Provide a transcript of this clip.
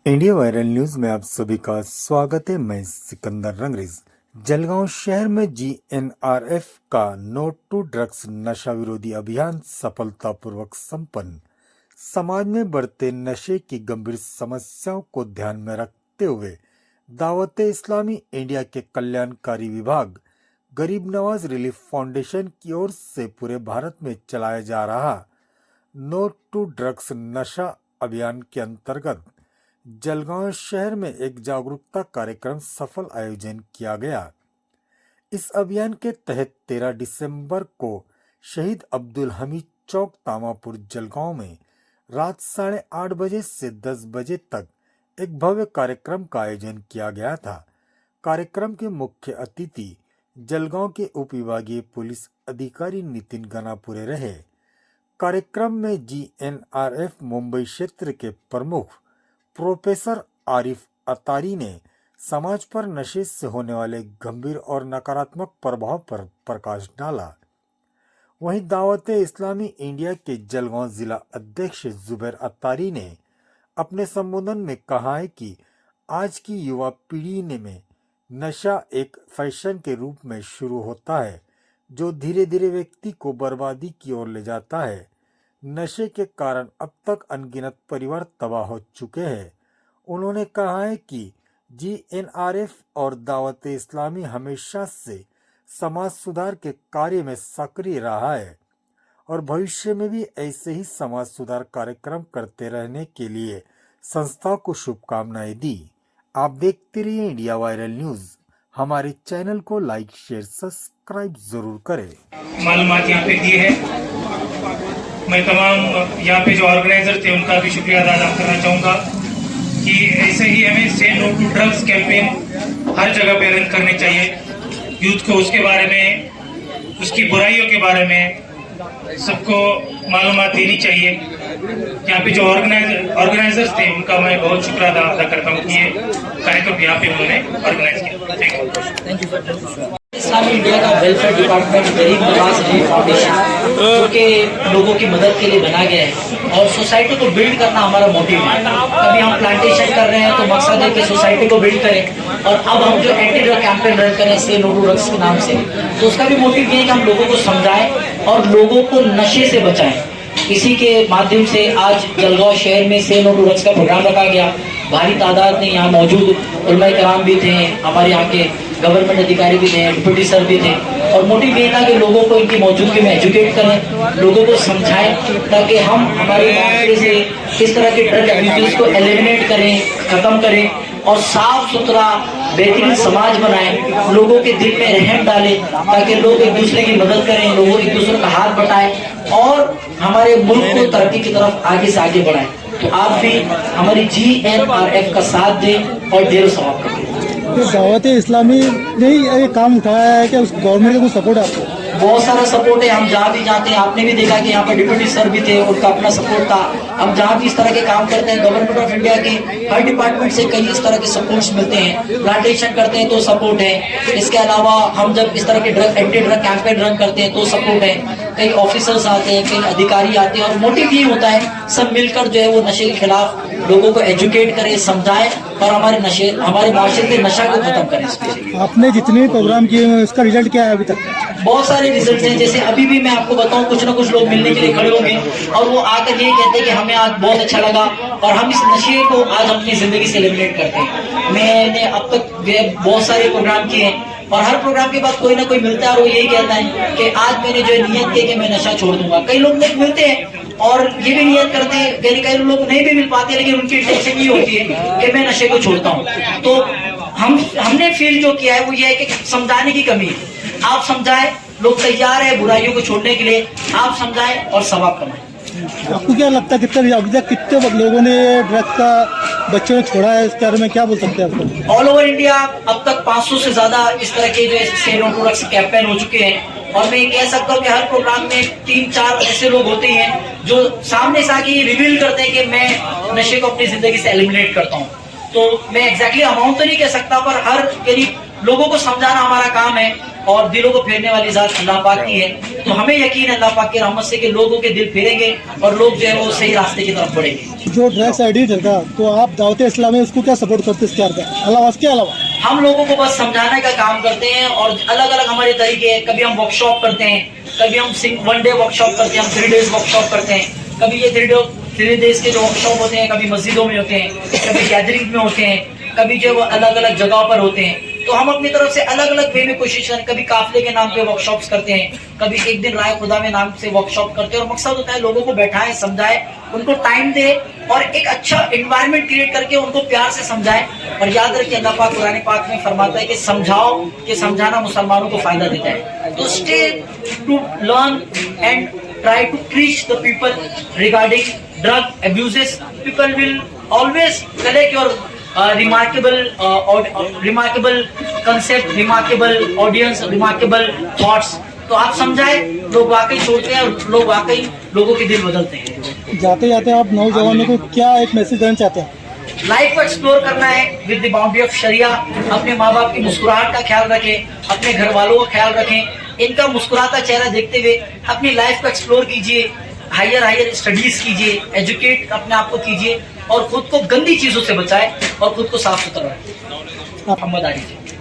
India viral news में आप सभी का स्वागत है। मैं सिकंदर रंगरेज। जलगांव शहर में जीएनआरएफ का नो टू ड्रग्स नशा विरोधी अभियान सफलतापूर्वक संपन्न। समाज में बढ़ते नशे की गंभीर समस्याओं को ध्यान में रखते हुए दावते इस्लामी इंडिया के कल्याणकारी विभाग गरीब नवाज रिलीफ फाउंडेशन की ओर से पूरे भारत में चलाया जा रहा नो टू ड्रग्स नशा अभियान के अंतर्गत जलगांव शहर में एक जागरूकता कार्यक्रम सफल आयोजन किया गया। इस अभियान के तहत 13 दिसंबर को शहीद अब्दुल हमीद चौक तामापुर जलगांव में रात 8:30 बजे से 10 बजे तक एक भव्य कार्यक्रम का आयोजन किया गया था। कार्यक्रम के मुख्य अतिथि जलगांव के उप विभागीय पुलिस अधिकारी नितिन गनापुरे रहे। कार्यक्रम में जीएनआरएफ मुंबई क्षेत्र के प्रमुख प्रोफेसर आरिफ अतारी ने समाज पर नशे से होने वाले गंभीर और नकारात्मक प्रभाव पर प्रकाश डाला। वहीं दावते इस्लामी इंडिया के जलगांव जिला अध्यक्ष जुबैर अतारी ने अपने संबोधन में कहा है कि आज की युवा पीढ़ी में नशा एक फैशन के रूप में शुरू होता है जो धीरे धीरे व्यक्ति को बर्बादी की ओर ले जाता है। नशे के कारण अब तक अनगिनत परिवार तबाह हो चुके हैं। उन्होंने कहा है कि जीएनआरएफ और दावते इस्लामी हमेशा से समाज सुधार के कार्य में सक्रिय रहा है और भविष्य में भी ऐसे ही समाज सुधार कार्यक्रम करते रहने के लिए संस्था को शुभकामनाएं दी। आप देखते रहिए इंडिया वायरल न्यूज। हमारे चैनल को लाइक शेयर सब्सक्राइब जरूर करें। मालूमात यहाँ पे दिए हैं। मैं तमाम यहाँ पे जो ऑर्गेनाइजर थे उनका भी शुक्रिया अदा करना चाहूँगा कि ऐसे ही हमें से नो टू ड्रग्स कैंपेन हर जगह पे रन करने चाहिए। यूथ को उसके बारे में, उसकी बुराइयों के बारे में सबको मालूमात देनी चाहिए। यहाँ पे जो ऑर्गेनाइजर्स थे उनका मैं बहुत शुक्रिया अदा करता हूँ कि ये कार्यक्रम यहाँ पे उन्होंने ऑर्गेनाइज किया। Thank you. इस्लामी इंडिया का वेलफेयर डिपार्टमेंट गरीब नवाज रिलीफ फाउंडेशन जो कि लोगों की मदद के लिए बना गया है और सोसाइटी को बिल्ड करना हमारा मोटिव है। अभी हम प्लांटेशन कर रहे हैं तो मकसद है कि सोसाइटी को बिल्ड करें और अब हम जो एंटी ड्रग कैंपेन रन करें से नो टू ड्रग्स के नाम से, तो उसका भी मोटिव ये है कि हम लोगों को समझाएं और लोगों को नशे से बचाएं। इसी के माध्यम से आज जलगांव शहर में से नो टू ड्रग्स का प्रोग्राम रखा गया। भारी तादाद में यहाँ मौजूद उलमाए कराम भी थे, हमारे यहाँ के गवर्नमेंट अधिकारी भी थे, डिप्टी सर भी थे और मोटिव ये था कि लोगों को इनकी मौजूदगी में एजुकेट करें, लोगों को समझाएं ताकि हम हमारे मामले से किस तरह के ड्रग एब्यूज को एलिमिनेट करें, खत्म करें और साफ सुथरा बेहतरीन समाज बनाएं, लोगों के दिल में रहम डालें ताकि लोग एक दूसरे की मदद करें, लोग एक दूसरे का हाथ बटाएं और हमारे मुल्क को तरक्की की तरफ आगे से आगे बढ़ाएं। तो आप भी हमारी जीएनआरएफ का साथ दें और देर सवाब करें। तो दावत इस्लामी ने ये काम उठाया है कि उस गवर्नमेंट का कुछ सपोर्ट है आपको? बहुत सारा सपोर्ट है। हम जहाँ भी जाते हैं, आपने भी देखा कि यहाँ पर डिप्टी सर भी थे, उनका अपना सपोर्ट था। हम जहाँ भी इस तरह के काम करते हैं, गवर्नमेंट ऑफ इंडिया के हर डिपार्टमेंट से कई इस तरह के सपोर्ट्स मिलते हैं। प्लांटेशन करते हैं तो सपोर्ट है। इसके अलावा हम जब इस तरह के drug anti drug campaign run करते हैं तो सपोर्ट है। कई ऑफिसर्स आते हैं, कई अधिकारी आते हैं और मोटिव ये होता है सब मिलकर जो है वो नशे के खिलाफ लोगों को एजुकेट करें, समझाएं और हमारे माशरे से नशा को खत्म करें। आपने जितने प्रोग्राम किए हैं उसका रिजल्ट क्या है अभी तक? बहुत सारे रिजल्ट हैं। जैसे अभी भी मैं आपको बताऊं, कुछ ना कुछ लोग मिलने के लिए खड़े होंगे और वो आकर ये कहते हैं कि हमें आज बहुत अच्छा लगा और हम इस नशे को आज अपनी जिंदगी से एलिमिनेट करते हैं। मैंने अब तक बहुत सारे प्रोग्राम किए हैं और हर प्रोग्राम के बाद कोई ना कोई मिलता है और वो यही कहता है कि आज मैंने जो नियत की कि मैं नशा छोड़ दूंगा। कई लोग मिलते हैं और ये भी नियत करते हैं, कई लोग नहीं भी मिल पाते लेकिन उनकी इंटेंशन ये होती है कि मैं नशे को छोड़ता हूँ। तो हमने फील जो किया है वो ये है कि समझाने की कमी है। आप समझाएं, लोग तैयार है बुराइयों को छोड़ने के लिए। आप समझाएं और सवाब कमाएं। आपको क्या लगता है कितने अभी तक कितने लोगों ने ड्रग का बच्चों ने छोड़ा है, इसके बारे में क्या बोल सकते हैं आपको? ऑल ओवर इंडिया अब तक 500 से ज्यादा इस तरह के जो से नो टू ड्रग्स कैंपेन हो चुके हैं और मैं ये कह सकता हूँ कि हर प्रोग्राम में 3-4 ऐसे लोग होते हैं जो सामने से आके रिवील करते हैं कि मैं नशे को अपनी जिंदगी से एलिमिनेट करता हूँ। तो मैं एग्जैक्टली अमाउंट तो नहीं कह सकता पर हर लोगों को समझाना हमारा काम है और दिलों को फेरने वाली जात अल्लाह पाक की है। तो हमें यकीन है अल्लाह पाक की रहमत से कि लोगों के दिल फिरेंगे और लोग जो है वो सही रास्ते की तरफ बढ़ेंगे। जो ड्रग्स एडिक्ट है तो आप दावत इस्लाम में उसको क्या सपोर्ट करते हैं इख्तियार का अलावा इसके अलावा? हम लोगों को बस समझाने का काम करते हैं और अलग अलग हमारे तरीके हैं। कभी हम वर्कशॉप करते हैं, कभी हम 1 डे वर्कशॉप करते हैं, हम 3 डेज वर्कशॉप करते हैं। कभी ये 3 डेज के जो वर्कशॉप होते हैं कभी मस्जिदों में होते हैं, कभी गैदरिंग में होते हैं, कभी जो वो अलग अलग जगह पर होते हैं। तो हम अपनी तरफ से अलग अलग वे में कोशिश करें। कभी काफिले के नाम पे वर्कशॉप्स करते हैं, कभी एक दिन राय खुदा में नाम से वर्कशॉप करते हैं। और मकसद होता है लोगों को बैठाएं, समझाएं, उनको टाइम दे और एक अच्छा एनवायरनमेंट क्रिएट करके उनको प्यार से समझाएं। और याद रखिए अल्लाह पाक कुरान पाक में फरमाता है कि समझाओ, कि समझाना मुसलमानों को फायदा देता है। तो stay to learn and try to preach the people regarding drug abuses. People will always collect your remarkable concept, remarkable audience, remarkable thoughts. तो आप समझाए, लोग वाकई छोड़ते हैं और लोग वाकई लोगों के दिल बदलते हैं। जाते जाते आप नौजवानों को क्या एक मैसेज देना चाहते हैं? लाइफ को एक्सप्लोर करना है विद द बाउंड्री ऑफ शरिया। अपने माँ बाप की मुस्कुराहट का ख्याल रखें, अपने घर वालों का ख्याल रखें, इनका मुस्कुराता चेहरा देखते हुए अपनी लाइफ को एक्सप्लोर कीजिए, हायर स्टडीज कीजिए, एजुकेट अपने आप को कीजिए और खुद को गंदी चीजों से बचाए और खुद को साफ सुथरा रखें। मोहम्मद आरिफ।